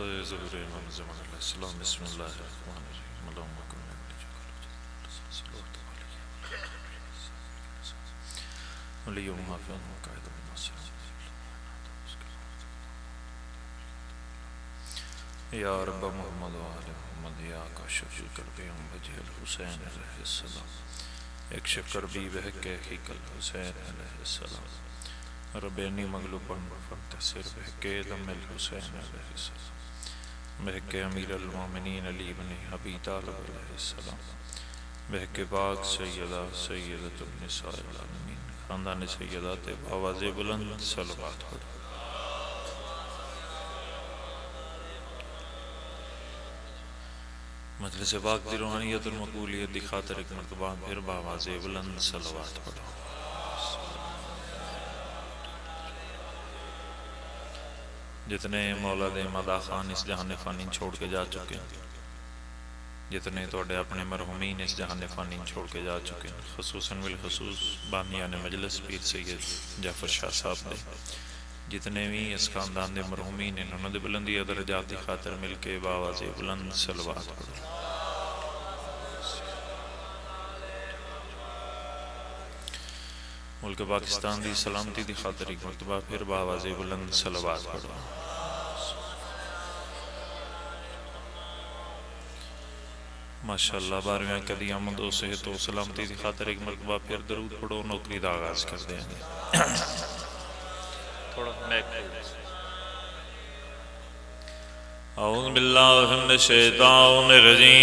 ظہور امام زمان علیہ السلام بسم اللہ الرحمن الرحیم اللہم کن ولیہم حافظ قائد الناصر یا رب محمد و آل محمد یا کاشف الکرب وجہ الحسین علیہ السلام ایک شکر بھی بحق حقیق الحسین علیہ السلام رب انی مغلوباً فانتصر بحق دم الحسین علیہ السلام بحق امیر المومنین علی بن ابی طالب علیہ السلام بحق پاک سیدہ سیدۃ النساء العالمین خاندان سیدات بآواز بلند صلوات پڑھو۔ مجلس پاک دی روحانیت المقبولیت دی خاطر ایک مرتبہ پھر بآواز بلند صلوات پڑھو۔ جتنے مولا دے مدا خان اس جہان فانی چھوڑ کے جا چکے ہیں، جتنے توڑے اپنے مرحومین اس جہان فانی چھوڑ کے جا چکے ہیں، خصوصاً بالخصوص بانیان مجلس پیر سید جعفر شاہ صاحب دے جتنے بھی اس خاندان دے مرحومین ہیں، انہوں نے بلندی درجات کی خاطر مل کے بآواز بلند صلوات پڑھو۔ ملک پاکستان دی سلامتی دی خاطر ایک مرتبہ پھر بآواز بلند صلوات پڑھو۔ ماشاءاللہ بارویں کدی آمد و صحت و سلامتی دی خاطر ایک مرتبہ پھر درود پڑھو، نوکری دا آغاز کر دیں گے۔ اعوذ باللہ من الشیطان الرجیم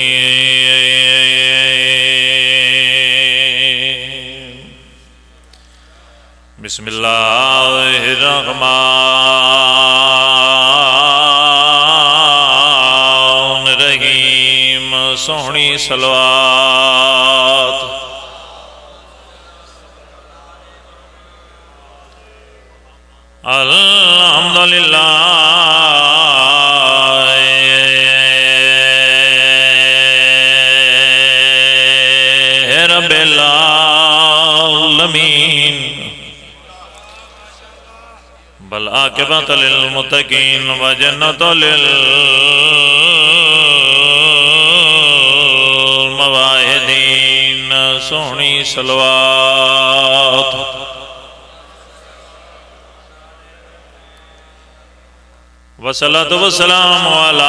بسم اللہ الرحمن الرحیم سونی صلوات الحمدللہ رب العالمین بالعاقبۃ للمتقین وجنۃ للمواحدین سونی صلوات والصلاۃ والسلام علی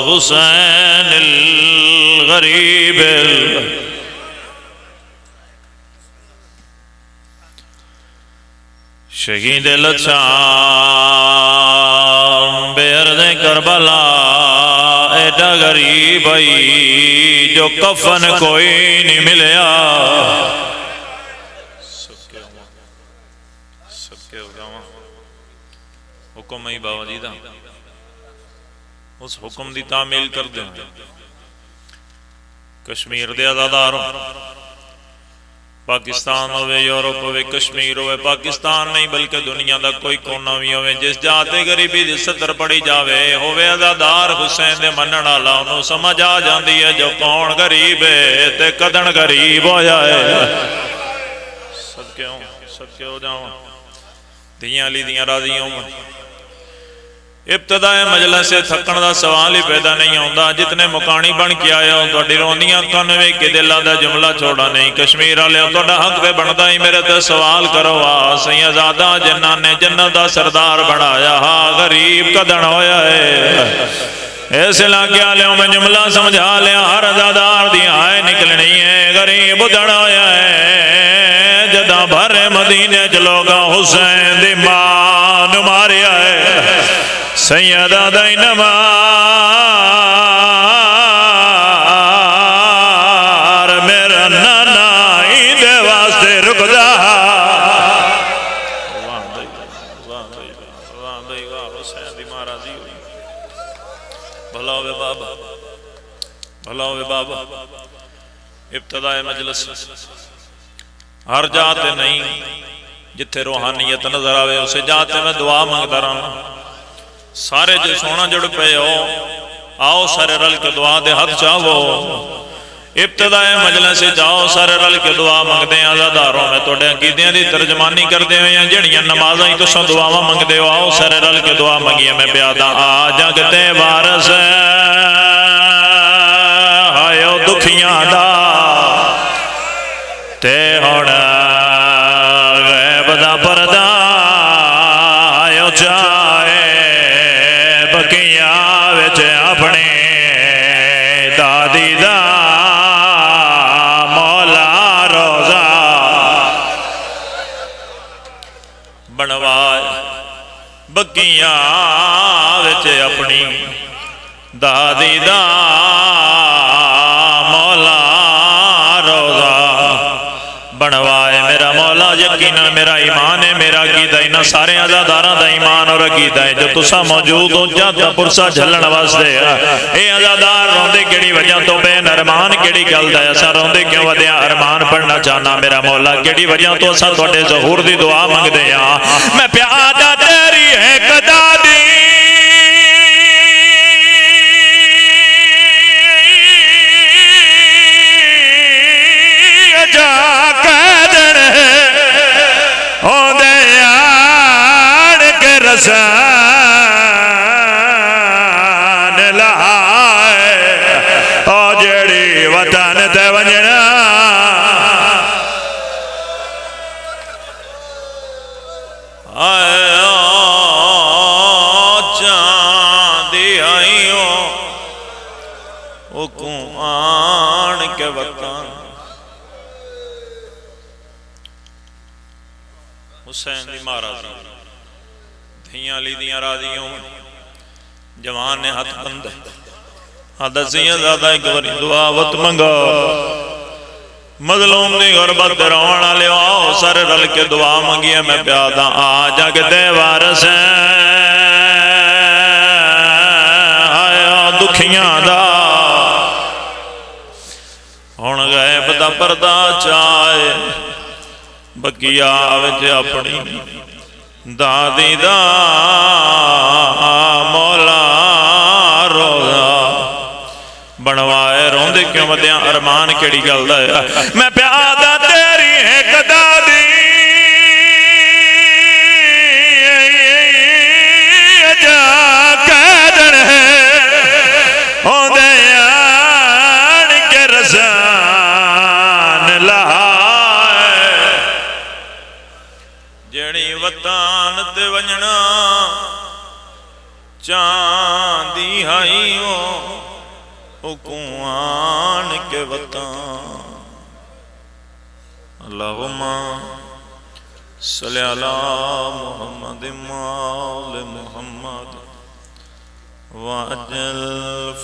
حسین الغریب شہید لچھام بے ارض کربلا ایڈا غریب آئی جو کفن کوئی نہیں ملیا۔ سب کے اگاواں حکم ہی بابا جیدہ اس حکم دی تعمیل کر دیں۔ کشمیر دے آزاداروں، پاکستان ہوئے، یورپ ہوئے، کشمیر ہوئے، پاکستان نہیں بلکہ دنیا دا کوئی کونا بھی ہوئے، جس جاتے غریبی دی صدر پڑی جاوے ہوئے آزادار حسین دے منن والا انہوں سمجھ آ جاندی ہے جو کون غریب ہے تے کدن غریب ہو جائے۔ صدقے ہو جاؤں دیاں لی دیاں راضیوں میں ابتدائے مجلس سے تھکن دا سوال ہی پیدا نہیں ہوندہ، جتنے مکانی بن کے آیا ہوں تو ڈیروندیاں کنوے کے دلہ دا جملہ چھوڑا نہیں۔ کشمیر آلے ہوں تو حق پہ بڑھتا ہی میرے تے سوال کرو سیدزادہ جنہ نے جنت دا سردار بڑھایا ہاں غریب کدن ہویا ہے۔ ایسے علاقے آلے ہوں میں جملہ سمجھا لیا ہر زادار دی آئے نکلنی ہے غریب دن ہویا ہے۔ جدہ بھر مدینے چلوگا حسین دی مان ماریا ہے سیدہ دینمار میرا نانا ایندے واسطے رک جا۔ حسین دی ماں راضی ہوئی۔ بھلا ہوئے بابا، بھلا ہوئے بابا۔ ابتدائے مجلس ہر جاتے نہیں جتھے روحانیت نظر آوے اسے جاتے میں دعا مانگتا رہا۔ سارے جو سونا جڑ پہ ہو آؤ سارے رل کے دعا دے حد چاہو۔ ابتدائے مجلس جاؤ سارے رل کے دعا منگتے ہیں عزاداروں میں توڑے عقیدیاں دی ترجمانی کرتے ہوئے ہیں جڑیاں نمازاں تو سن دعاواں منگتے ہو آؤ سارے رل کے دعا منگیے میں پیادا آ جگتے وارث آئیو دکھیاں دا تے ہن غیب دا پردہ آئیو چاہے بکیاں وچ اپنے دادی دا مولا روزہ بنوائے بکیاں وچ اپنی دادی دا مولا روزہ بنوائے میرا مولا یقینا میرا ایمان ہے میرا عقیدہ انہاں سارے عزاداراں دا ایمان اور عقیدہ ہے جو تسا موجود ہو جاتا پرسا جھلن واسطے اے عزادار روندے کیڑی وجہ تو بے ارمان کیڑی گل دا اسا روندے کیوں ودیا ارمان پڑھنا چاہنا میرا مولا کیڑی وجہ تو اسا تواڈے ظہور دی دعا منگدے ہاں میں پیادا تیری ہے قدا دی رسان لائے او جڑی وطن تے ونجنا آئے چاندی آئیوں حکم آن کے وطن حسین دی مارا دھیاں لی دیاں راضیوں جوان نے ہاتھ بند حدثیاں زیادہ ایک بری دعاوت منگا مظلوم دی غربت روانا لے آؤ سر رل کے دعا منگیا میں پیادا آ جگ دے وارث آیا دکھیاں دا ہون غیب دا پردہ چاہے بکیا وچ اپنی دادی دا مولا روزہ بنوائے روندے کیوں ودیاں ارمان کیڑی گل دا ہے میں پیادا تیری ہے قدا دی جا قیدن ہے ہوندے آن کے رسان لائے جڑی وطن تے ونجنا چاندی ہائیوں حکوان کے وطن اللہم صلی اللہ محمد مول محمد واجل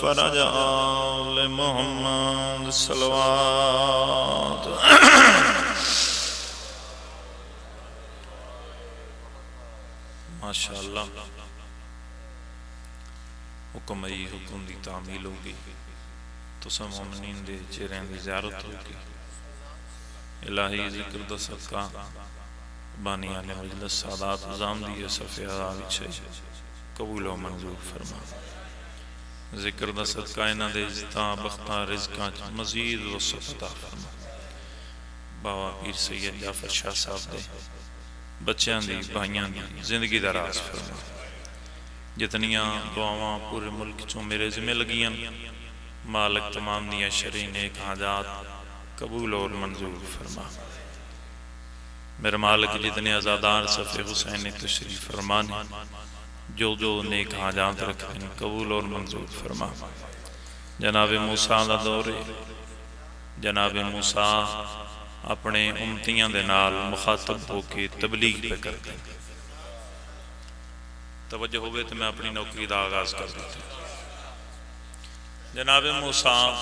فرج آل محمد صلوات ماشاءاللہ حکم ای حکم دی تعمیل ہوگی تو سب مومنین دے چہرین دی زیارت ہوگی الہی ذکر دا صدقہ بانیان مجلس سادات نظام دیئے صفحہ آوی چھے قبول و منظور فرما ذکر دا صدقہ انہ دے جتا بختہ رزقہ مزید و صفتہ فرما بابا پیر سید جعفر شاہ صاحب دے بچیاں دی بھائیاں دی زندگی دا راز فرما جتنیاں دعاواں پورے ملک چوں میرے ذمہ لگیاں مالک تمام دیا شرعی نیک حاجات قبول اور منظور فرما میرے مالک جتنے عزادار صفحہ حسین تشریف فرمانے جو نیک حاجات رکھتے ہیں قبول اور منظور فرما جناب موسیٰ دا دورے جناب موسیٰ اپنے امتیاں دے نال مخاطب ہو کے تبلیغ پہ کرتے ہیں توجہ ہوئے تو میں اپنی نوکری دا آغاز کر دیتے ہیں جناب موسیٰ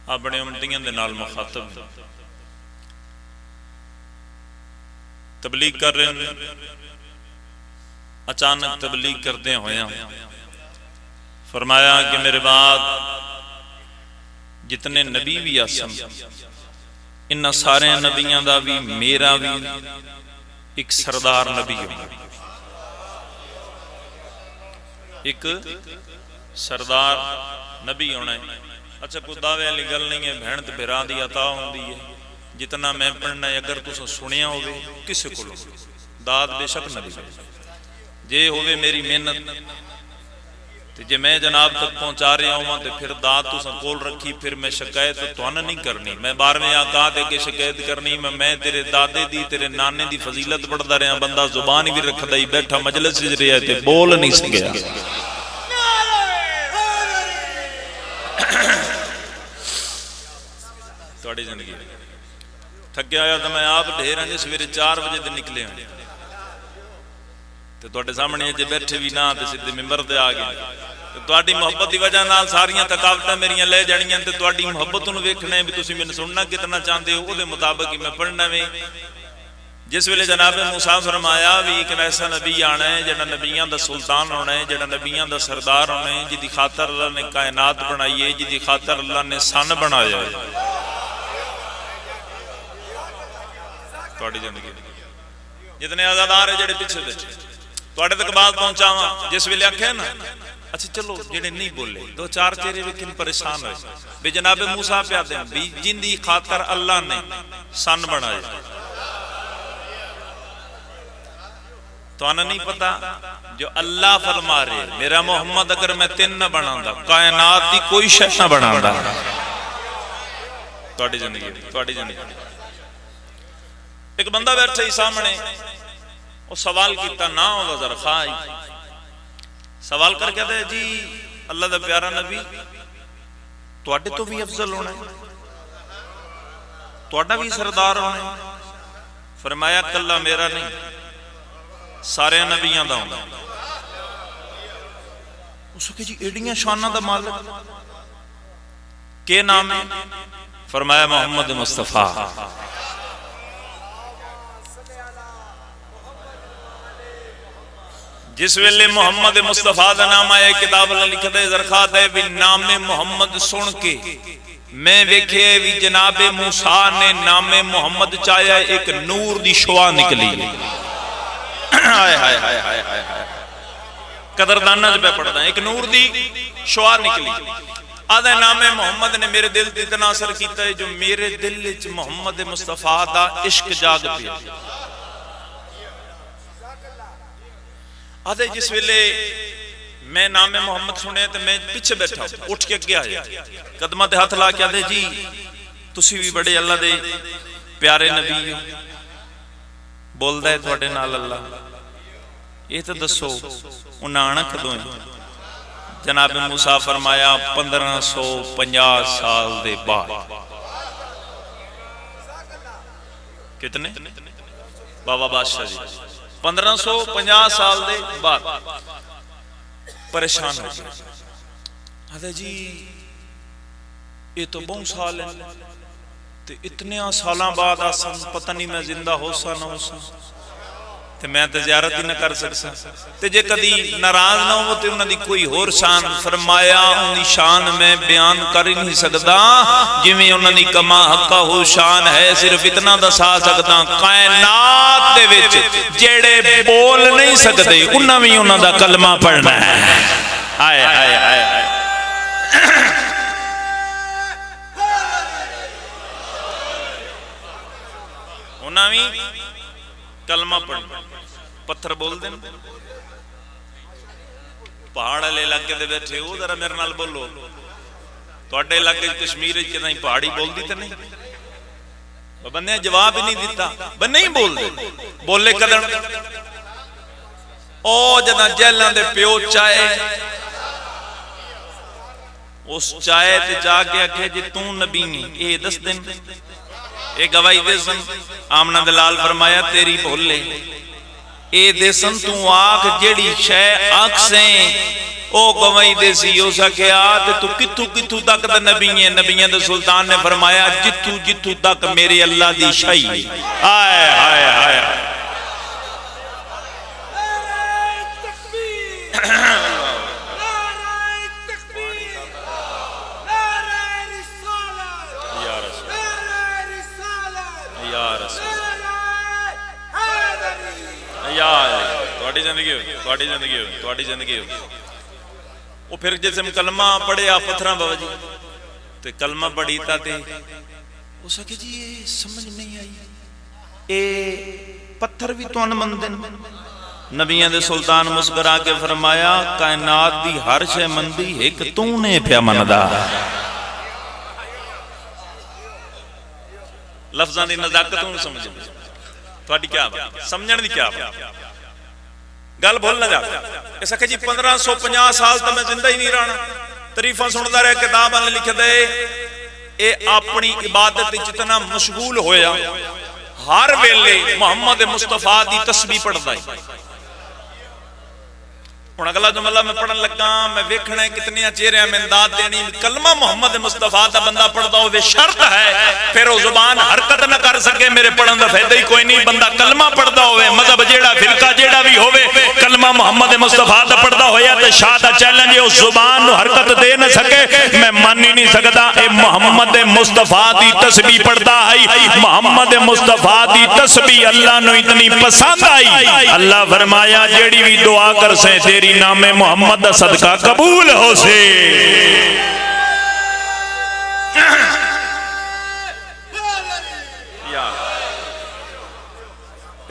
اپنے امتیاں دے نال مخاطب تبلیغ کر رہے ہیں اچانک تبلیغ کرتے ہوئے فرمایا کہ میرے بعد جتنے نبی بھی آسن انہا سارے نبیاں دا بھی میرا بھی ایک سردار نبی ہوگا ایک سردار نبی ہونا ہے اچھا کوئی دعوے والی گل نہیں ہے، بہن تے بھرا دی عطا ہوندی ہے، جتنا میں پڑھنا ہے اگر تساں سنیا ہوئے کسے کو داد بے شک نہ دی جے ہوئے میری محنت تے جے میں جناب تک پہنچا رہا ہوں تے پھر داد تساں کول رکھی، پھر میں شکایت توانا نہیں کرنی، میں 12ویں آقا دے کے شکایت کرنی، میں تیرے دادے دی تیرے نانے دی فضیلت پڑھدا رہا، بندہ زبان بھی رکھدا ہی بیٹھا مجلس وچ رہیا تے بول نہیں سکیا۔ تواڈی زندگی تھکیا آیا تو میں آپ ڈھیر ہاں جی، سویرے 4 بجے دے نکلے ہوں تے تواڈے سامنے جے بیٹھے بھی نہ تے سیدھے منبر تے آ گئے، تے تواڈی محبت دی وجہ نال ساریاں تھکاوٹاں میریاں لے جانیاں، تے تواڈی محبت نوں ویکھنا ہے بھی تسی مینوں سننا کتنا چاہندے ہو، او دے مطابق ہی میں پڑھنا وے۔ جس ویلے جناب موسیٰ فرمایا بھی ایک ایسا نبی آنا ہے جڑا نبیاں دا سلطان ہونا ہے، جڑا نبیاں دا سردار ہونا ہے، جدی خاطر اللہ نے کائنات بنائی ہے، جدی خاطر اللہ نے سن بنایا ہے۔ تواڈی زندگی جتنے آزادار ہے جڑے پیچھے بیٹھے تواڈے تک بات پہنچاواں، جس ویلے آکھیا نا اچھا چلو جڑے نہیں بولے 2-4 چہرے ویکھن پریشان ہوئے بھی جناب موسیٰ پہ آتے ہیں بھی جن دی خاطر اللہ نے سن بنایا، تو آنا نہیں پتا جو اللہ فرما رہے میرا محمد اگر میں 3 نہ بناؤں دا کائنات دی کوئی شے نہ بناؤں دا۔ تواڈی زندگی ایک بندہ بیٹھا ہی سامنے وہ سوال کیتا نہ ہوگا ذرا خواہی سوال کر کے دے جی اللہ دا پیارا نبی تواڈے تو بھی افضل ہونا ہے، تواڈا بھی سردار ہونا ہے؟ فرمایا کلا میرا نہیں سارے نبیاں دا ہونا۔ اس کہ جی ایڈیاں شانہ دا مالک کے نام ہے؟ فرمایا محمد مصطفیٰ۔ جس ویلے محمد مصطفیٰ دا نام آیا کتاب اللہ لکھا دے زرخات ہے بھی نام محمد سن کے میں ویکھے بھی جناب موسیٰ نے نام محمد چاہیا ایک نور دی شعاع نکلی۔ ہائے ہائے ہائے ہائے ہائے قدردانہ جب پڑھتا ہے ایک نور دی شعاع نکلی۔ آدھے نام محمد نے میرے دل اتنا اثر کیتا ہے جو میرے دل وچ محمد مصطفیٰ دا عشق جاگ پیا۔ آدھے جس ویلے میں نام محمد سنے تو میں پیچھے بیٹھا اٹھ کے گیا ہے قدمہ تے ہاتھ لا کے آدھے جی تسی بھی بڑے اللہ دے پیارے نبی ہو، بول دے تھوڑے نال اللہ یہ تو دسو انہاں آنا کدوں ہیں؟ جناب موسیٰ فرمایا 1550 سال دے بعد۔ کتنے؟ بابا بادشاہ جی 1550 سال دے بعد پریشان ہو گئے۔ آدھے جی یہ تو بہت سال ہیں تے اتنے سالاں بعد آسان پتہ نہیں میں زندہ ہو سا نہ ہو سا تے میں تے زیارت ہی نہ کر سکسا تے جے کدی ناراض نہ ہو تے انہاں دی کوئی اور شان فرمایا انہی شان میں بیان کر ہی نہیں سکدا جویں انہاں دی کما حقا ہو شان ہے صرف اتنا دسا سکدا کائنات دے وچ جڑے بول نہیں سکدے انہاں وی انہاں دا کلمہ پڑھنا ہے۔ ہائے ہائے ہائے ہائے انہاں وی کلمہ پڑھنا پتھر بول دیں پہاڑ والے علاقے دے بیٹھے ہو ذرا میرے نال بولو تواڈے علاقے کشمیر وچ کتھیں پہاڑی بول دی تے نہیں بندے جواب ہی نہیں دیتا بس نہیں بول دے بولے کدن او جداں جیلاں دے پیو چائے اس چائے تے جا کے آکھے جی تو نبی نہیں اے دس دن اے گواہی دے سن آمنہ دلال فرمایا تیری بولے اے دے سن تو آنکھ جیڑی شے آنکھ سے او گواہی دے سی ہو سکے آتے تو کتھو تک دا نبییں دے سلطان نے فرمایا جتھو تک میرے اللہ دی شاہی آئے آئے آئے زندگی ہو وہ پھر جیسے کلمہ پڑھے آپ پتھراں بابا جی تے کلمہ پڑھی تے اس آخیا جی یہ سمجھ نہیں آئی، اے پتھر بھی تون مندے نبیوں دے سلطان مسکرا کے فرمایا کائنات دی ہر شے مندی ایک تو نے پیا مندا۔ لفظاں دی نزاکت نوں سمجھ تہاڈی کیا بات سمجھن دی کیا بات گل بھول نہ جا۔ اس آخیا جی 1550 سال تو میں زندہ ہی نہیں رہنا، تعریفاں سندا رہا، کتاب نے لکھ دے اے اپنی عبادت اتنا مشغول ہویا ہر ویلے محمد مصطفیٰ دی تسبیح پڑھدا ہے۔ ہن اگلا جملہ میں پڑھن لگا، میں ویکھنا ہے کتنے چہرے میں امداد دینی، کلمہ محمد مصطفیٰ دا بندہ پڑھدا ہوے شرط ہے پھر وہ زبان حرکت نہ کر سکے، میرے پڑھن دا فائدہ ہی کوئی نہیں۔ بندہ کلمہ پڑھدا ہوے، مذہب جیڑا فرقہ جیڑا بھی ہوے، کلمہ محمد مصطفیٰ دا پڑھدا ہویا تے شاہ دا چیلنج ہے اس زبان نو حرکت دے نہ سکے، میں مان ہی نہیں سکدا۔ اے محمد مصطفیٰ دی تسبیح پڑھدا ہے، محمد مصطفیٰ دی تسبیح اللہ نو اتنی پسند آئی، اللہ فرمایا جیڑی بھی دعا کر سے تیری نام محمد دا صدقہ قبول ہو سے۔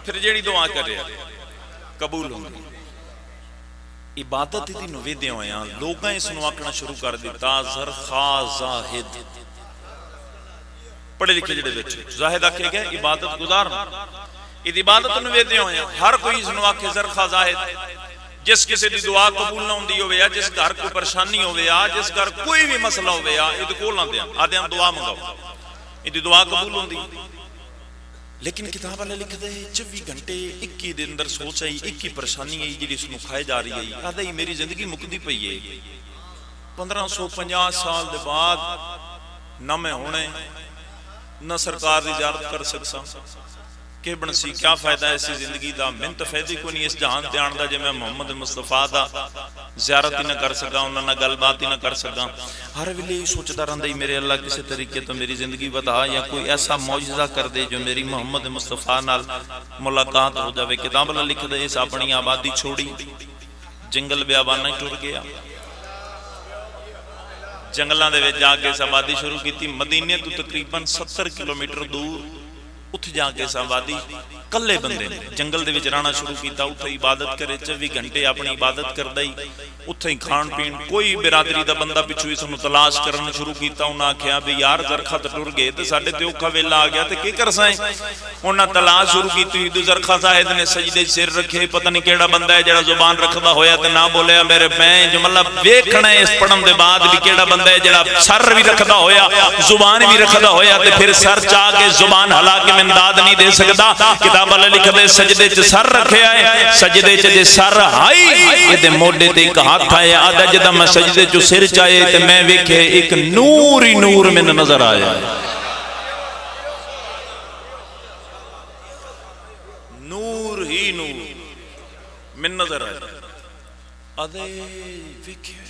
پھر جیڑی دعا کرے قبول ہوں گی۔ عبادت دی نویدے ہویا لوگاں اس نو آکھنا شروع کر دیتا زرخا زاہد، پڑھے لکھے جڑے بیٹھے زاہد آکھے گئے عبادت گزار، یہ عبادت نویدے ہویا ہر کوئی اس نو آکھے زرخا زاہد۔ جس کسی دی دعا قبول نہ ہوندی ہوئے یا جس گھر کوئی پریشانی ہوئے یا جس گھر کوئی بھی مسئلہ ہوئے یا یہ کول نہ دیا آدھے ہم دعا منگاؤ، یہ دعا قبول ہوندی۔ لیکن کتاب والے لکھ دے 24 گھنٹے 21 دن اندر سوچ آئی 21 پریشانی ہے جی اس نو کھائے جا رہی ہے، آدھا ہی میری زندگی مکدی پئی ہے۔ 1550 سال دے بعد نہ میں ہونے نہ سرکار دی زیارت کر سکسا، کہ بنسی کیا فائدہ ہے اسی زندگی دا، من تو فائدہ کوئی نہیں اس جہان تے آن دا جے میں محمد مصطفیٰ دا زیارت ہی نہ کر سکا، انہاں نہ گل بات ہی نہ کر سکا۔ ہر ویلے سوچدا رہندا ہی میرے اللہ کسی طریقے تو میری زندگی بتا یا کوئی ایسا معجزہ کر دے جو میری محمد مصطفیٰ نال ملاقات ہو جاوے۔ کتاب اللہ لکھ دے اس اپنی آبادی چھوڑی جنگل بیابانہ ٹر گیا، جنگلاں دے وچ جا کے اس آبادی شروع کیتی۔ مدینے تو تقریباً 70 کلومیٹر دور اتھ جا کے اس آبادی کلے بندے نے جنگل دے وچ رہنا شروع کیتا، اتھے عبادت کرے 24 گھنٹے اپنی عبادت کردا ہی، اتھے ہی کھان پین، کوئی برادری دا بندہ پچھو اس نو تلاش کرنا شروع کیتا۔ انہاں آکھیا بھی یار زرخا تے ٹر گئے تے ساڈے تے اوکھا ویلا آ گیا تے کی کرساں؟ انہاں تلاش شروع کیتی، زرخا صاحب نے سجدے سر رکھے، پتہ نہیں کیڑا بندہ ہے جڑا زبان رکھدا ہویا تے نہ بولیا میرے میں جملہ ویکھنا ہے اس پڑھن دے بعد بھی کیڑا بندہ ہے جڑا سر بھی رکھدا ہویا زبان بھی رکھدا ہویا تے پھر سر چاہ کے زبان ہلا کے امداد نہیں دے سکدا۔ کتاب والے لکھ دے سجدے چ سر رکھیا ہے، سجدے چ جے سر آئی یہ موڈے تے ایک ہاتھ آیا، آدھا جدا میں سجدے چ سر چاہے تے میں ویکھے ایک نور ہی نور میں نظر آیا، نور ہی نور میں نظر آیا۔ آدھے ویکھے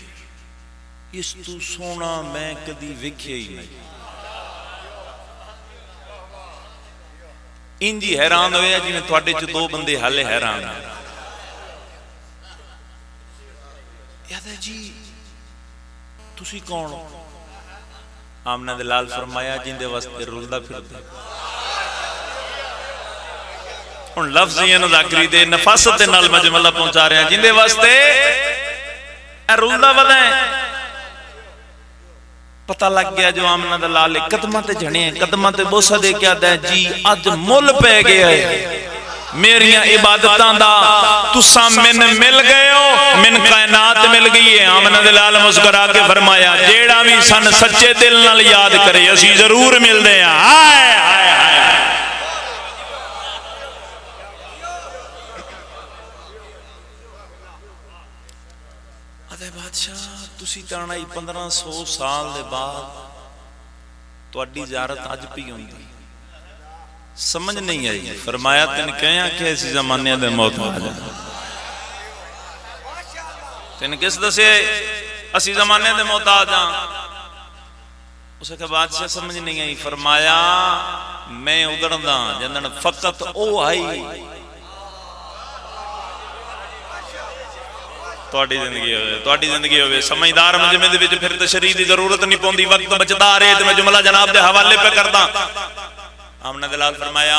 اس تو سونا میں کدی ویکھے ہی نہیں۔ انجی حیران ہویا جی میں تھوڑے چ دو بندے حالے حیران ہیں۔ یاد ہے جی تسی کون ہو؟ آمنہ دلال فرمایا جن دے واسطے رلدہ پھر دے، ان لفظ یہ نذاکری دے نفاست دے نال مجملہ پہنچا رہے ہیں جن دے واسطے اے رلدہ بدائیں۔ پتہ لگ گیا جو آمنہ دلال قدمہ تے جھنے ہیں، قدمہ تے بوسہ دے کیا دے جی آج مل پہ گیا ہے میریاں عبادتاں دا، تسا من مل گئے ہو، من کائنات مل گئی ہے۔ آمنہ دلال مسکرا کے فرمایا جیڑا بھی سن سچے دل نال یاد کرے اسی ضرور مل دے ہیں۔ آئے آئے آئے آدھے بادشاہ تسی تانائی 1500 سال دے بعد تو اڈی زیارت آج پی ہوں گی، سمجھ نہیں آئی۔ فرمایا تین کہیاں کہ ایسی زمانے دے موت آ جائے، تین کس دسے اسی زمانے دے موت آ جائیں؟ اسے کہ بادشاہ سمجھ نہیں آئی۔ فرمایا میں ادھر دا جندن فقط او آئی ਤੁਹਾਡੀ ਜ਼ਿੰਦਗੀ ਹੋਵੇ ਸਮਝਦਾਰ ਮਜਮੇ ਦੇ ਵਿੱਚ, ਫਿਰ ਤਸ਼ਰੀਹ ਦੀ ਜ਼ਰੂਰਤ ਨਹੀਂ ਪਉਂਦੀ, ਵਕਤ ਬਚਦਾ ਰਹੇ ਤੇ ਮੈਂ ਜੁਮਲਾ ਜਨਾਬ ਦੇ ਹਵਾਲੇ ਪੇ ਕਰਦਾ। ਆਮਨਾ ਦੇ ਲਾਲ ਫਰਮਾਇਆ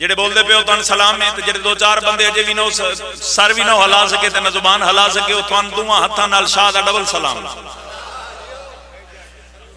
ਜਿਹੜੇ ਬੋਲਦੇ ਪਿਓ ਤੁਹਾਨੂੰ ਸਲਾਮ ਹੈ, ਤੇ ਜਿਹੜੇ ਦੋ ਚਾਰ ਬੰਦੇ ਅਜੇ ਵੀ ਨਾ ਸਰ ਵੀ ਨਾ ਹਿਲਾ ਸਕੇ ਤੇ ਨਾ ਜ਼ੁਬਾਨ ਹਿਲਾ ਸਕੇ, ਉਹ ਤੁਹਾਨੂੰ ਦੋਵਾਂ ਹੱਥਾਂ ਨਾਲ ਸ਼ਾਹ ਦਾ ਡਬਲ ਸਲਾਮ।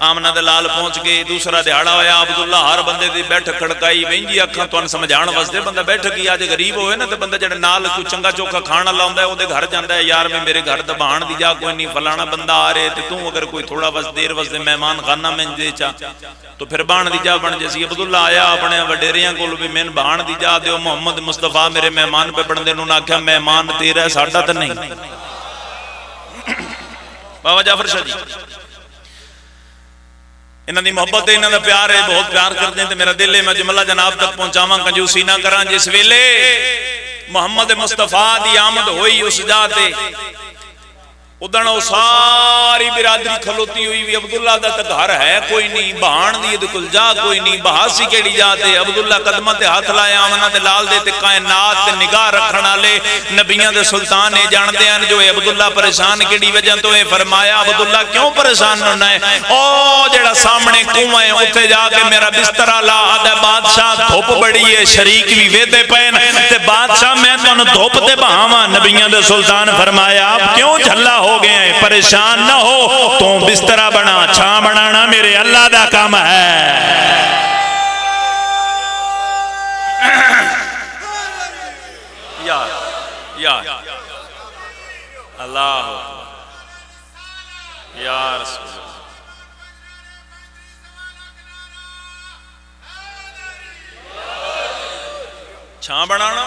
آمنہ دے لال پہنچ گئے، دوسرا دہاڑا ہویا، عبداللہ ہر بندے دی بیٹھ کھڑکائی وینجی اکھاں تو سمجھان واسطے بندہ بیٹھ گیا، آج غریب ہوئے نا تے بندہ جڑا نال کوئی چنگا چوکھا کھانا لاوندا ہے او دے گھر جاندا ہے، یار میں میرے گھر دبان دی جا کوئی نہیں، فلانا بندہ آ رہے تے تو اگر کوئی تھوڑا بس دیر واسطے مہمان خانہ میں دے چا تو پھر بان دی جا بن جیسی۔ عبداللہ آیا اپنے وڈیریاں کول بھی میں بان دی جا دیو، محمد مصطفیٰ میرے مہمان پہ بن دے، انہوں نے آکھیا مہمان تیرا ہے ساڈا تے نہیں۔ بابا جعفر شاہ جی انہاں دی محبت ہے، انہاں دا پیار ہے، بہت پیار کرتے ہیں، میرا دل ہے میں جملہ جناب تک پہنچاواں، کنجوسی نہ کراں۔ جس ویلے محمد مصطفیٰ دی آمد ہوئی اس جاتے ادھن وہ ساری برادری کھلوتی ہوئی بھی، عبداللہ دا تک گھر ہے کوئی نہیں، بہان دی کل جا کوئی نہیں، بہاسی کیڑی جاتے۔ عبداللہ قدمہ تے ہاتھ لائے، آمنہ دے لال دے تے کائنات تے نگاہ رکھنا لے، نبیاں دے سلطان نے جان دے ہیں جو عبداللہ پریشان کیڑی وجہ تو فرمایا عبداللہ کیوں پریشان ہونا ہے؟ او جڑا سامنے کنواں ہے اتھے جا کے میرا بستر لا، آدھے بادشاہ دھوپ بڑی ہے، شریک بھی ویدے پین تے بادشاہ میں تو انہوں دھوپ تے بہاواں۔ نبیاں دے سلطان فرمایا آپ کیوں جھلا ہو گئے ہیں؟ پریشان نہ ہو، تو بسترہ بنا، چھاں بنانا میرے اللہ دا کام ہے۔ یا اللہ یا رسول اللہ، چھاں بنانا،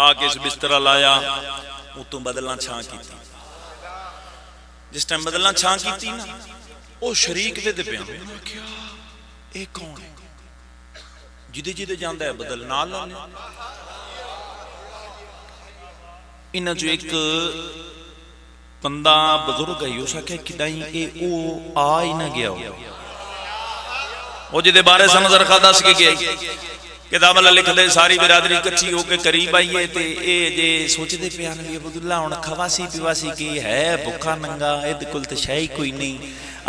آکے اس بسترہ لایا، اتوں بدلنا چھاں کی تھی۔ جس ٹائم بدلنا چھاں کی تھی نا او شریک دے پہ ہمیں کیا ایک کون ہے جدے جدے جاندہ ہے بدلنا لانے۔ انہاں جو ایک بندہ بزرگ ہے یوسا کہ کدائیں اے او آئی نہ گیا ہو، وہ جدے بارے سے نظر خدا سکے گیا کتاب اللہ لکھ دے ساری برادری کچھی ہو کے قریب آئیے تے اے جے سوچ دے پیانا بھی عبداللہ انہا کھواسی پیواسی کی ہے بکھا ننگا اید کل تشائی کوئی نہیں۔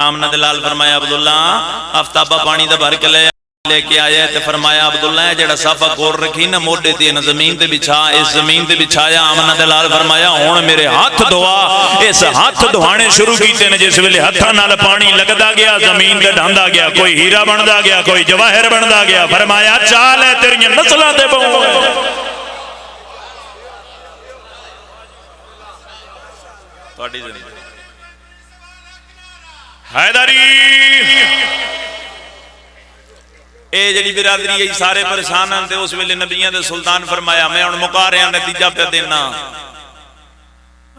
آمنہ دلال فرمایا عبداللہ آفتابہ پانی دا بھر کے لے کے آیا تے فرمایا عبداللہ جڑا صافہ کور رکھی نا موڑے تے نا زمین تے بچھا، اس زمین تے بچھایا۔ آمنہ دلال فرمایا ہون میرے ہاتھ دعا، اس ہاتھ دعانے شروع کیتے نے، جس ویلے ہتھا نال پانی لگدا گیا زمین تے ڈھاندا گیا، کوئی ہیرا بندا گیا، کوئی جواہر بندا گیا۔ فرمایا چال ہے تیری نسلہ دے بہو توڑی زندگی حیدری اے جڑی برادری ہے سارے پریشان ہیں تے اس ویلے نبیوں دے سلطان فرمایا میں ان مقاریا نتیجہ پہ دینا۔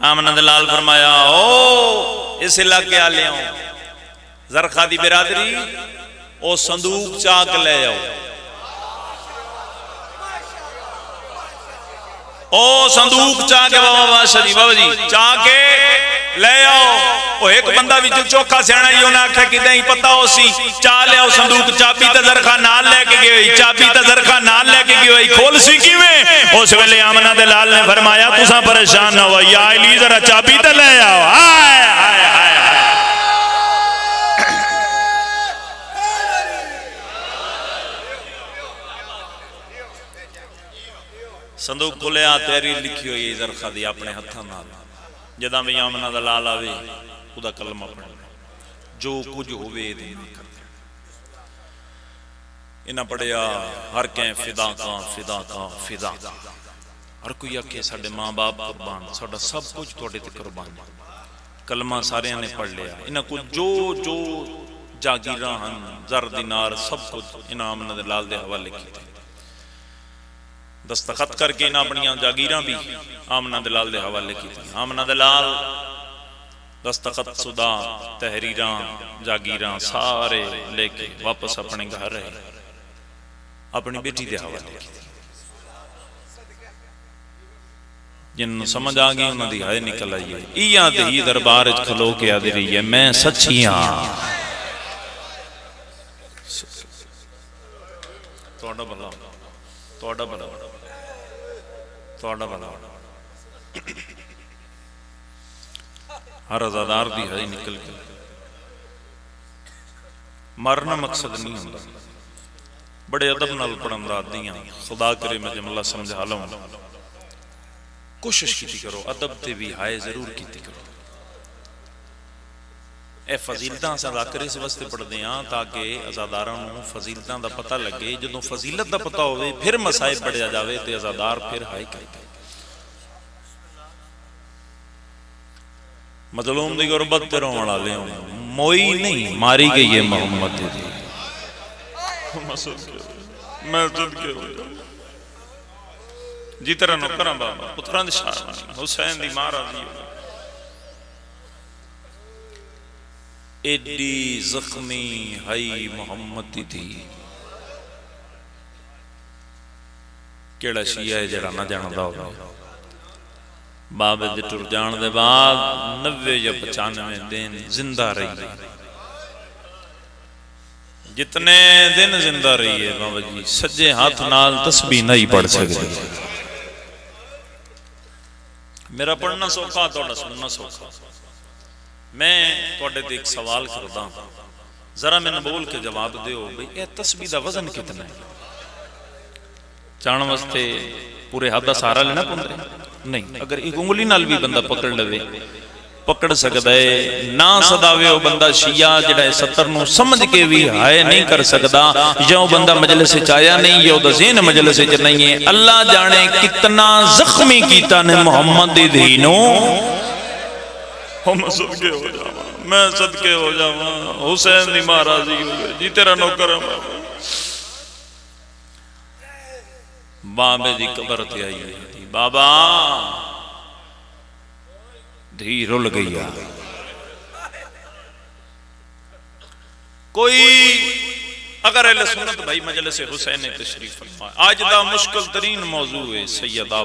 آمنہ دلال فرمایا او اس علاقے آلے ہوں زرخہ دی برادری او صندوق چاک لے آؤ، او صندوق چاکے بابا شریف بابا جی چاکے لے آؤ۔ وہ ایک بندہ بھی جو چوکھا سیانا یہ انہیں آکھا کہ دہیں پتہ ہو سی چاہ لے آؤ صندوق، چابی تذرخہ نال لے کے گئے، چابی تذرخہ نال لے کے گئے، کھول سی کیویں؟ اس ویلے آمنہ دلال نے فرمایا تساں پریشان نہ ہوا، یا علی ذرا چابی تے لے آؤ۔ آئے آئے آئے صندوق کھولیا تحریر لکھی ہوئی زرخہ دی اپنے ہتھاں نال، جداں بھی آمنہ دلال آوے خدا کلمہ پڑھنا جو کچھ ہوئے دینا کرتے انہاں پڑھیا ہر کہیں فدا کا فدا کا فدا کا، ہر کوئی آکھے ساڑھے ماں باپ قربان، ساڑھا سب کچھ توڑے تے قربان۔ کلمہ سارے نے پڑھ لیا، انہاں کو جو جاگیران زر دینار سب کچھ انہاں آمنہ دلال دے حوالے کی تھے، دستخط کر کے انہاں اپنیاں جاگیران بھی آمنہ دلال دے حوالے کی تھی۔ آمنہ دلال دستخط صدا تحریران جاگیران سارے لے کے واپس اپنے گھر رہے، اپنی بیٹی دے حوالے کی تھی۔ جن سمجھ آگئی انہوں دی ہائے نکل آئیے ایاں تے ہی دربار کھلو کے آدھی رہی ہے میں سچیاں توڑا بلا توڑا بلا توڑا بلا ہر ازادار دی ہائے نکل کے مرنا مقصد نہیں ہوتا، بڑے ادب نال پڑھن دا دیاں خدا کرے میں جملہ سمجھا لوں، کوشش کیتی کرو ادب تے بھی ہائے ضرور کیتی کرو۔ ਇਹ ਫਜ਼ੀਲਤਾਂ ਅਸਾਂ ਜ਼ਾਕਰ ਇਸ ਵਾਸਤੇ ਪੜ੍ਹਦੇ ਹਾਂ ਤਾਂ ਕਿ ਅਜ਼ਾਦਾਰਾਂ ਨੂੰ ਫਜ਼ੀਲਤਾਂ ਦਾ ਪਤਾ ਲੱਗੇ। ਜਦੋਂ ਫਜ਼ੀਲਤ ਦਾ ਪਤਾ ਹੋਵੇ ਫਿਰ ਮਸਾਇਬ ਪੜ੍ਹਿਆ ਜਾਵੇ ਤੇ ਅਜ਼ਾਦਾਰ ਫਿਰ ਹਾਏ ਕਰਦੇ। ਮਜ਼ਲੂਮ ਦੀ ਗੁਰਬਤ ਤੇ ਰੋਣ ਵਾਲੇ ਮੋਈ ਨਹੀਂ ਮਾਰੀ ਗਈ ਹੈ ਮੁਹੰਮਦ ਦੀ। ਮੈਂ ਸਦਕੇ ਹੋ ਜਾ ਜੀ ਤੇਰਾ ਨੌਕਰਾਂ ਬਾਬਾ ਪੁੱਤਰਾਂ ਦੇ ਸ਼ਾਨ ਹੁਸੈਨ ਦੀ ਮਾਂ ਰਾਜ਼ੀ ਹੋ। ایڈی زخمی ہائی محمد دی تھی کیڑا شیعہ ہے جڑا نہ جاندہ ہوگا بابے دے ٹر جان دے بعد 90 یا 95 دن زندہ رہی ہے۔ جتنے دن زندہ رہی ہے بابا جی سجے ہاتھ نال تسبیح نہیں پڑھ سکتے۔ میرا پڑھنا سوکھا توڑا سننا سوکھا۔ میں توڑے دے ایک سوال کردہ ذرا میں نبول کے جواب دے ہو بھئی اے تسبیح دا وزن کتنا ہے؟ چان واسطے پورے ہاتھ دا سارا لینا پندرے نہیں، اگر ایک انگلی نال بھی بندہ پکڑ لوے پکڑ سکتا ہے نہ صداوے ہو بندہ شیعہ جڑا ہے 70 نو سمجھ کے بھی ہائے نہیں کر سکتا جو بندہ مجلس سے چایا نہیں یہ دا ذہن مجلس سے نہیں ہے۔ اللہ جانے کتنا زخمی کیتا نے محمد دی دینوں میں صدقے ہو جاواں، میں صدقے ہو جاواں حسین دی ماں راضی ہو گئے جی تیرا نوکر ہے بابا۔ بابے دی قبر تے آئی ہے بابا دھی رل گئی ہے۔ کوئی اگر اہل سنت بھائی مجلس حسین تشریف فرمائے آج دا مشکل ترین موضوع ہے سیدہ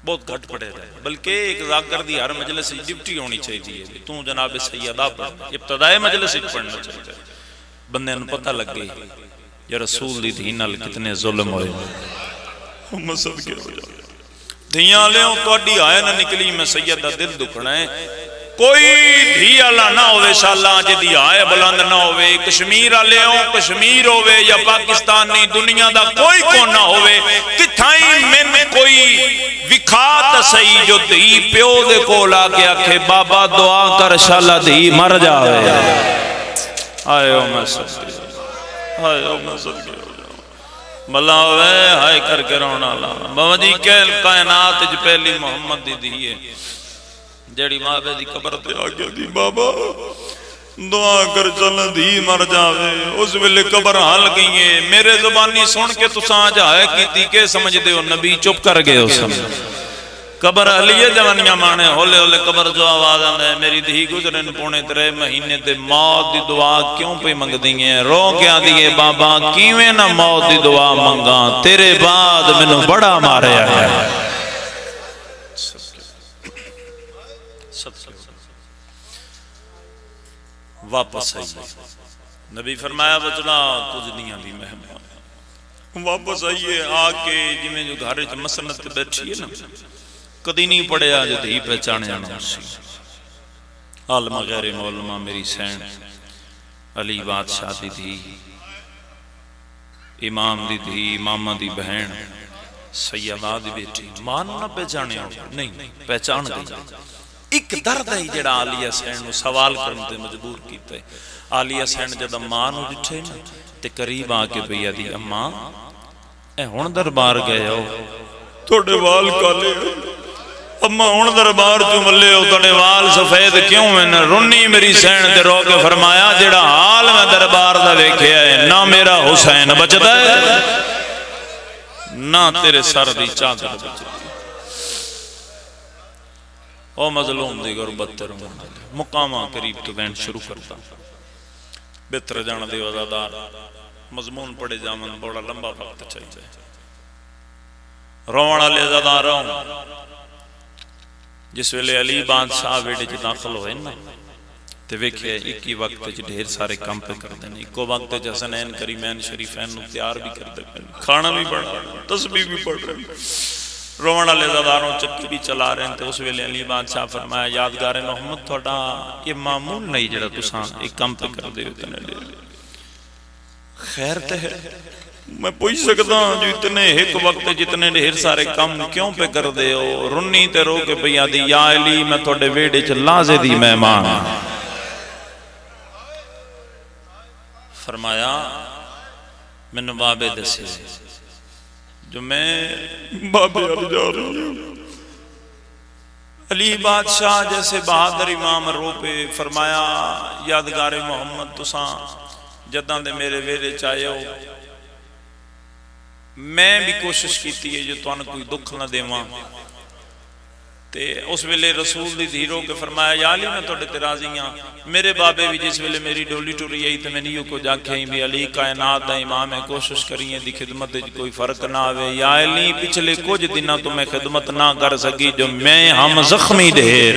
بہت گھٹ پڑے رہے بلکہ ایک ذاکر دی ہر مجلس ڈپٹی ہونی چاہیے تو جناب سیدہ پر ابتدائی مجلس پڑھنا چاہیے بندے انہوں پتہ لگ گئی یا رسول دی دین نال کتنے ظلم ہوئے ہم صدقے ہو جائے دھیاں لے ہوں تو اڈی آئے نہ نکلی میں سیدہ دل دکھنا ہے کوئی دھی اللہ نہ ہوئے شاءاللہ جدی آئے بلند نہ ہوئے کشمیر آلے ہوں کشمیر ہوئے یا پاکستانی دنیا دا کوئی کون نہ ہوئے کتھائیں میں کوئی وکھات صحیح جو دھی پیو دے کو لا کے آکھے بابا دعا کر شاءاللہ دھی مر جاوے آئے ہو میں صدقے ہو جاؤں ملا ہوئے ہائے کر کے رونا لانا بابا جی کہل کائنات جو پہلی محمد دی دی ہے جیڑی ماں بے دی قبر تے آگیا دی بابا دعا کر چلن دی مر جاوے اس ویلے قبر حال گئی ہے میرے زبانی سن کے تو سانجھ آئے کی تھی کہ سمجھ دے ہو نبی چپ کر گئے ہو سمجھ قبر علیہ جوانیاں مانے ہولے ہولے قبر جو آواز آنے میری دھی گزرن پونے 3 مہینے تے موت دی دعا کیوں پہ منگ دیئے رو کیا دیئے بابا کیویں نہ موت دی دعا منگا تیرے بعد منو بڑا مارے آیا واپس آئیے نبی فرمایا بچنا تجھ دنیا دی مہمان واپس آئیے آکے جمیں جو گھارے چا مسنت بیٹھی ہے نا کدی نہیں پڑے آج دھی پہچانے آنا اسی عالمہ غیر مولمہ میری سین علی بادشاہ دی دھی امام دی دھی امامہ دی بہن سیدہ دی بیٹی مان نہ پہچانے آنا نہیں پہچان گئی ایک درد ہے جڑا آلیہ سین نو سوال کرنے مجبور کیتا ہے آلیہ سین جدہ ماں نو ڈٹھے نا تے قریب آکے بھیا دی اماں اے ہون دربار گئے ہو توڑے وال کالے اماں ہون دربار جو ملے ہو توڑے وال سفید کیوں میں نہ رنی میری سین تے رو کے فرمایا جڑا حال میں دربار دا دیکھے ہے نہ میرا حسین بچتا ہے نہ تیرے سر دی چادر بچتا ہے او مظلوم دی غربت تیروں مقامہ قریب تو بینڈ شروع کرتا بہتر جانا دی وزادار مضمون پڑے جامن بڑا لمبا وقت چاہیے روانہ لے زادار رہوں جس ویلے علی بادشاہ ویڈے جو داخل ہوئے نا تے ویکھے ایک ہی وقت جو ڈھیر سارے کام پہ کر دینے ایک وقت جو حسنین کریمین شریفین نو تیار بھی کر دے کھانا بھی پڑھ رہے تسبیح بھی پڑھ رہے روانہ لے زاداروں چکی بھی چلا رہے ہیں تو اس ویلے علی بادشاہ فرمایا یادگار محمد تھوڑا یہ معمول نہیں جڑا تساں ایک کام پہ کر دے ہوتے نے لے خیر تے ہے میں پوچھ سکتا ہوں جو اتنے ایک وقت جتنے ڈھیر سارے کام کیوں پہ کر دے ہو؟ رنی تے رو کے پہ آدھی یا علی میں تھوڑے ویڑے چ لازے دی مہمان. فرمایا میں بابے دسے جو میں بابے علی جا رہی ہوں. علی بادشاہ جیسے بہادر امام رو پہ. فرمایا یادگار محمد تساں جداں دے میرے ویڑے چاہے ہو میں بھی کوشش کیتی ہے جو تو کوئی دکھ نہ دیواں. تے اس ویلے رسول دی دھیرو کے فرمایا یا علی میں توڑے تے راضی ہاں. میرے بابے بھی جس ویلے میری ڈولی ٹوری آئی تے میں نیو کو جا کے بھی علی کائنات دا امام ہے کوشش کریے دی خدمت کوئی فرق نہ آوے. یا علی پچھلے کچھ دنوں تو میں خدمت نہ کر سکی جو میں ہم زخمی ڈھیر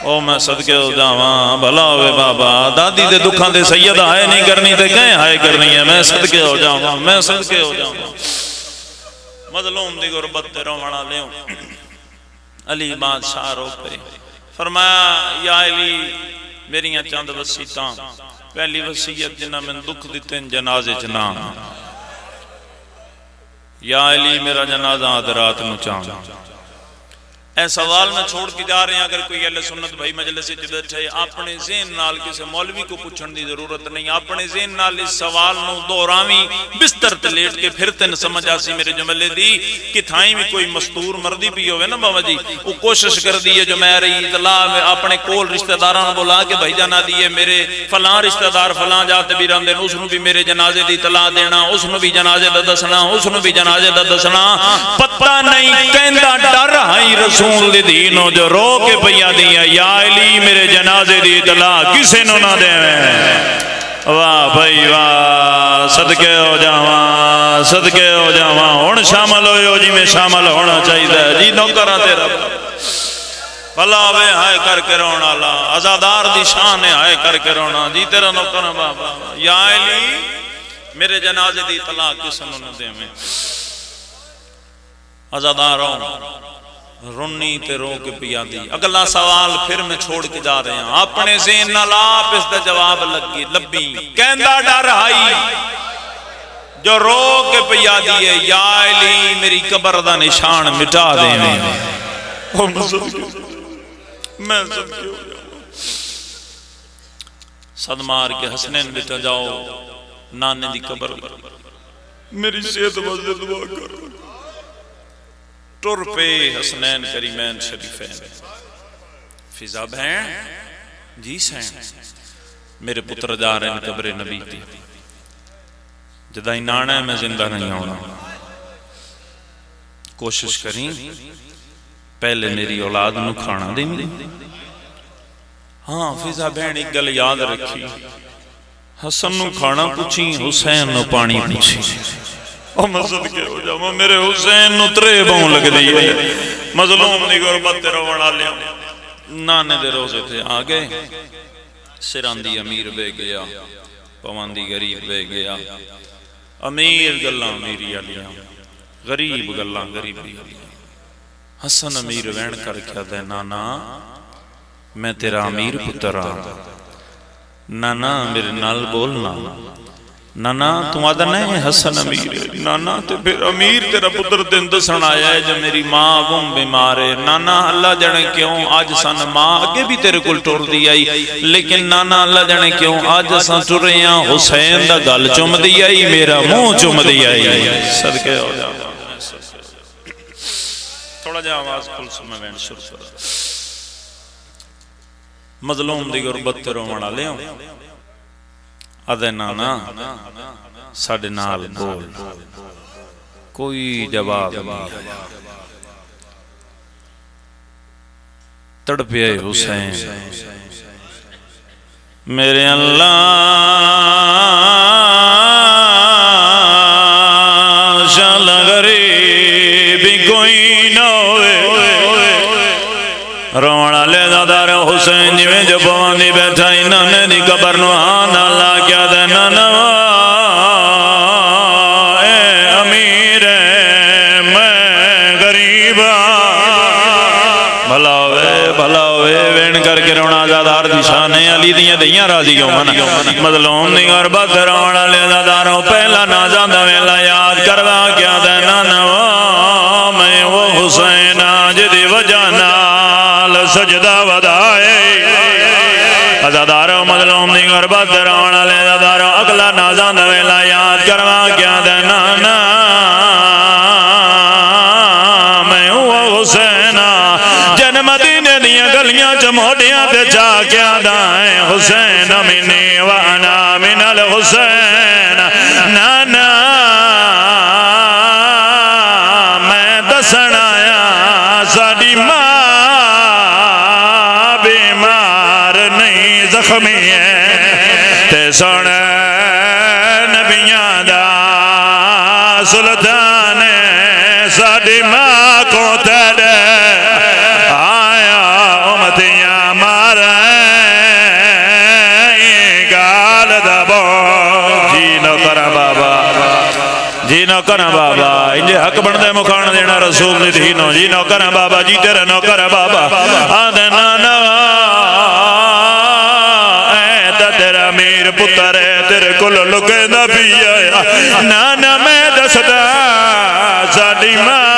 او میں صدقے ہو جاواں. بھلا ہوئے بابا دادی دے دکھاں دے سید ہائے نہیں کرنی تے کہیں ہائے کرنی ہے. میں صدقے ہو جاواں میں صدقے ہو جاواں. مظلوم دی غربت تے رونا لیوں. علی بادشاہ رو پہ. فرمایا یا علی میریاں چند وسیعتاں. پہلی وسیعت جنہ میں دکھ دیتے ہیں جنازے چنا. یا علی میرا جنازہ آدرات نو چاہاں. اے سوال میں چھوڑ کے جا رہے ہیں. اگر کوئی اہل سنت بھائی مجلس سے بیٹھے اپنے ذہن نال کسی مولوی کو پوچھن دی ضرورت نہیں. اپنے ذہن نال اس سوال نو دہراویں بستر تے لیٹ کے پھر تن سمجھ آسی میرے جملے دی کہ تھائیں بھی کوئی مستور مردی بھی ہوئے نا بابا جی وہ کوشش کر دی ہے جو میں رہی اطلاع میں اپنے کول رشتہ داران بولا کے بھائی جانا دیئے میرے فلاں رشتہ دار فلاں جاتے بھی رہن دین اس نو بھی میرے جنازے دی اطلاع دینا اس نو بھی جنازے دا دسنا اس نو بھی جنازے دا دسنا. پتہ نہیں کہندہ ڈر ہائی رسول دی دینوں جو رو کے پیا دیا یا علی میرے جنازے دی اطلاع کسے نو نہ دے میں. واہ بھائی واہ صدقے ہو جاواں صدقے ہو جاواں. ہن شامل ہوئے جی میں شامل ہونا چاہیے جی نوکراں تیرا بھلا وے ہائے کر کے رونا اللہ عزادار دی شان ہے ہائے کر کے رونا جی تیرا نوکراں بابا. یا علی میرے جنازے دی اطلاع کسے نو نہ دے میں. عزاداروں رنی تے رو کے پیا دی. اگلا سوال پھر میں چھوڑ کے جا رہے ہیں. اپنے ذہن نال آپ اس دا جواب لگی لبی. کہندہ ڈر ہائی جو رو کے پیا دیئے یا علی میری قبر دا نشان مٹا دے میں. میں صدقے ہو جاؤں. صدمار کے حسنین بیٹا جاؤ نانے دی قبر میری صحت واسطے دعا کرو. ٹر پہ حسنین کریمین شریفین. فضا بہن جی سین میرے پتر جا رہے ہیں قبر نبی دی جدائی نانا ہے میں زندہ نہیں ہونا. کوشش کریں پہلے میری اولاد نو کھانا دیں گے. ہاں فضا بہن ایک گل یاد رکھی حسن نو کھانا پوچھی حسین نو پانی پوچھی. او میں صدقے ہو جاؤں میرے حسین نو ترے بہوں لگ دی ہے. مظلوم دی غربت تیرا وڑا لیا. نانے دے روزے تھے آگے سران دی امیر بے گیا پوان دی غریب بے گیا. امیر گلہ امیری علیاں غریب گلہ غریبی علیاں. حسن امیر وین کر کیا دے نانا میں تیرا امیر پتر آ. نانا میرے نال بولنا. نانا تم آدھا نہیں حسن امیر. نانا تے پھر امیر تیرا پتر دن دسن آیا ہے جو میری ماں گم بیمار ہے. نانا اللہ جانے کیوں آج سن ماں اگے بھی تیرے کل ٹور دی آئی لیکن نانا اللہ جانے کیوں آج سن ٹور رہے ہیں حسین دا گل چم دی آئی میرا منہ چم دی آئی. صدقے ہو جاؤ. تھوڑا جا آواز کل سمیں وین شروع کر. مظلوم دی غربت تے رونا لیوں آدھے نانا ساڑھے نال بول. کوئی جواب نہیں. تڑپے حسین میرے اللہ شال غریبی کوئی نہ ہوئے. رونا لے دادار حسین جی میں جو پواندی بیٹھا انہوں نے دی قبر نو آن اللہ کیا دینا نوا اے امیر میں غریبا بھلا ہوئے وین کر کے رونا آزادار دی شان ہے علی دیاں دیاں راضی ہون مظلوم دی غربت رونا والے آزاداروں پہلا نازاں دا ویلا یاد کروا کیا دینا نوا میں وہ حسین جدی وجہ نال سجدہ ودائے آزاداروں مظلوم دی غربت رونا والے آزاداروں اگلا نازاں دا ویلا یاد کروا کیا دینا گلیاں چموڑیاں تے جا کیا دائیں حسین منی وانا من الحسین نانا میں دسن آیا ساڑی ماں بیمار نہیں زخمی ہے تے سن نبیاں دا سلطان ساڑی ماں کو تیرے جی نوکر بابا انجے حق بندے مکان دینا رسول دی دینو جی نوکر بابا جی تیرے نوکر بابا آدھے نانا اے تا تیرا میر پتر ہے تیرے کل لکے دا بھی آیا نانا میں دسدا ساڑی ماں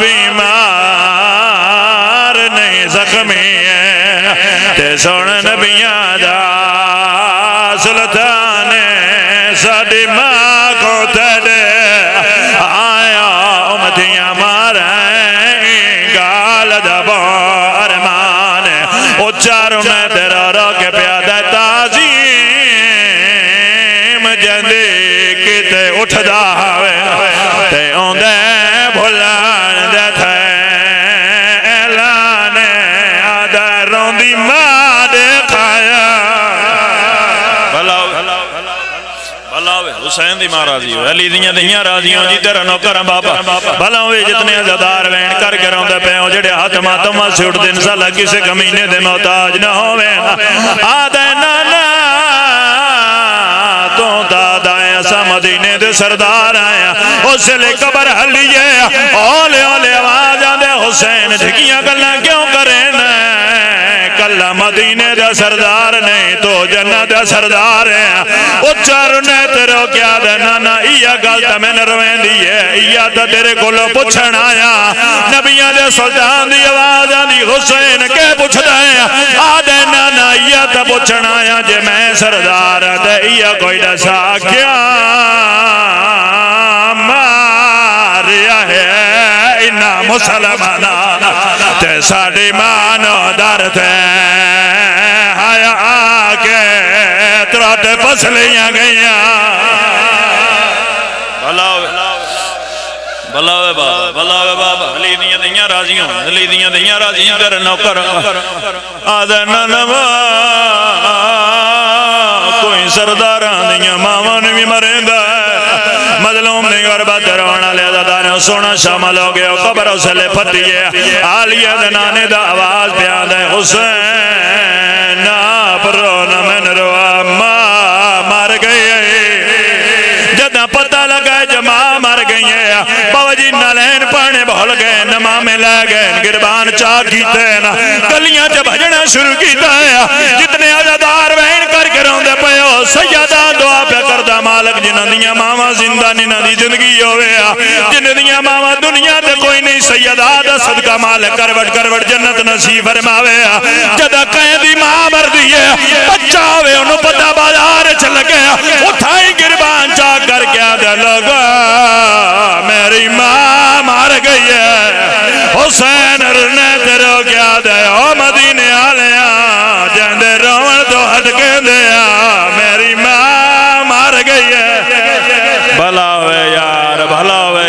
بیمار نہیں زخمی ہے تے سوڑ نبیاں دا سلطان ساڑی ماں کو تیرے آیا امتیاں ماریں گال دبا ارمان او چاروں میں تیرا روک پیادہ تعظیم جندے کتے اٹھ دا ہوئے تے اوندے بھولان دے تھے اعلان آدھے روندی ماں دے کھایا حسین دی ماں راضی ہو علی دیاں دیاں راضی ہوں جی تیرا نوکر بابا بھلا ہوئے جتنے عزادار وین کر کے روندے پہ ہوں جڑے ہاتھ ماتمہ سے اٹھ دن سالہ کسے کمینے دے محتاج نہ ہوئے آدھے نانا تو دادائیں ایسا مدینے دے سردار آیا اس لئے قبر حلیے اولے اولے آواز آدھے حسین جھکیاں گلنا کیوں کریں کلا مدینے دا سردار نہیں تو جنہ دا سردار ہے اچھر نے تیرے کیا دینا نا ایا گالتا میں نروین دیئے ایا تا تیرے کلو پچھن آیا نبیان دے سلطان دی آواز آدھی حسین کے پچھ دائیں آدھے نانا ایا تا پچھن آیا جے میں سردار دے ایا کوئی دسا کیا ماریا ہے انہا مسلمانا تے ساڑی مانو در تے آیا آگے تراتے پسلیاں گئیاں بلاوے بابا علی دیاں دیاں راضیوں علی دیاں دیاں راضیوں در نوکر آدھے ننوا کوئی سرداران دیاں مامان بھی مرندہ مظلوم نے غربت رونا لے دانا سونا شامل ہو گیا قبر اسلے پھٹیے آلیہ دنانے دا آواز پیاد ہے حسین آپ رونا من روا ماں مار گئی جدہ پتہ لگا جماع مار گئی باوجی نالین پانے بھول گئے نماں میں لے گئے گربان چاہ کیتے نا گلیاں جب بھجنا شروع کیتا ہے جتنے عزادار بہن کر کے روندے پہ ہو سیدہ دعا پہ کردہ مالک جنہ دیاں ماما زندہ نہ دی زندگی ہوئے جنہ دیاں ماما دنیا تے کوئی نہیں سیدہ دا صدقہ مالک کروٹ جنت نصیب فرماوے جدہ قیدی ماں مر دیئے بچہ ہوئے انہوں پتہ بازار چل گیا اٹھائی گربان چاہ کر کیا دے لگا میری ماں مار گئی ہے حسین رنے تیرو کیا دے او مدینے آلیاں جندے روڑ تو ہٹ کے دیا میری ماں مار گئی ہے بھلا ہوئے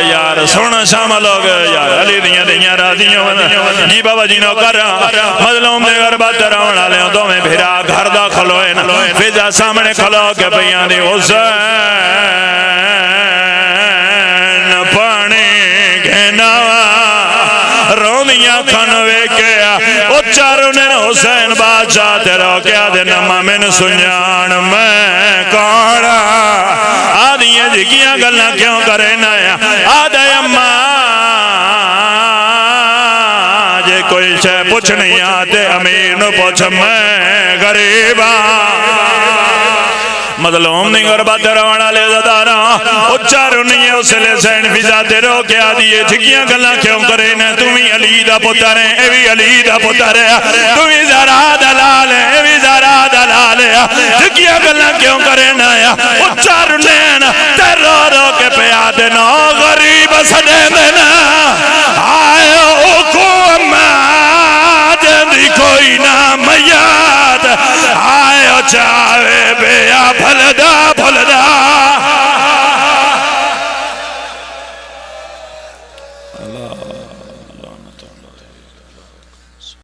یار سونا شامل ہو گئے یار علی دیاں دیاں راضیوں جی بابا جی نو کر مظلوم دے غربت رونا لے دو میں بھیرا گھر دا کھلوئے فضا سامنے کھلو کے بیان دی حسین پانی گھنا رومیاں کھنوے کیا او چاروں نے حسین بادشاہ تیرا کیا دے نمہ من سنجان میں کارا آدھیاں جگیاں گلنا کیوں کرے نایا آدھے اماں کوئی شے پوچھنی آتے امیر نو پوچھ میں غریب مظلوم نہیں غربت روانا لے زدارا اچھارو نہیں ہے اس لے سین فضا تے رو کے آدھیے جھگیاں گلہ کیوں کرے نا تمہیں علی دا پتر ہے اے بھی علی دا پتر ہے تمہیں ذرا دلال ہے اے بھی ذرا دلال ہے جھگیاں گلہ کیوں کرے نا اچھارو نہیں تے رو رو کے پیادے نا غریب سدے دینا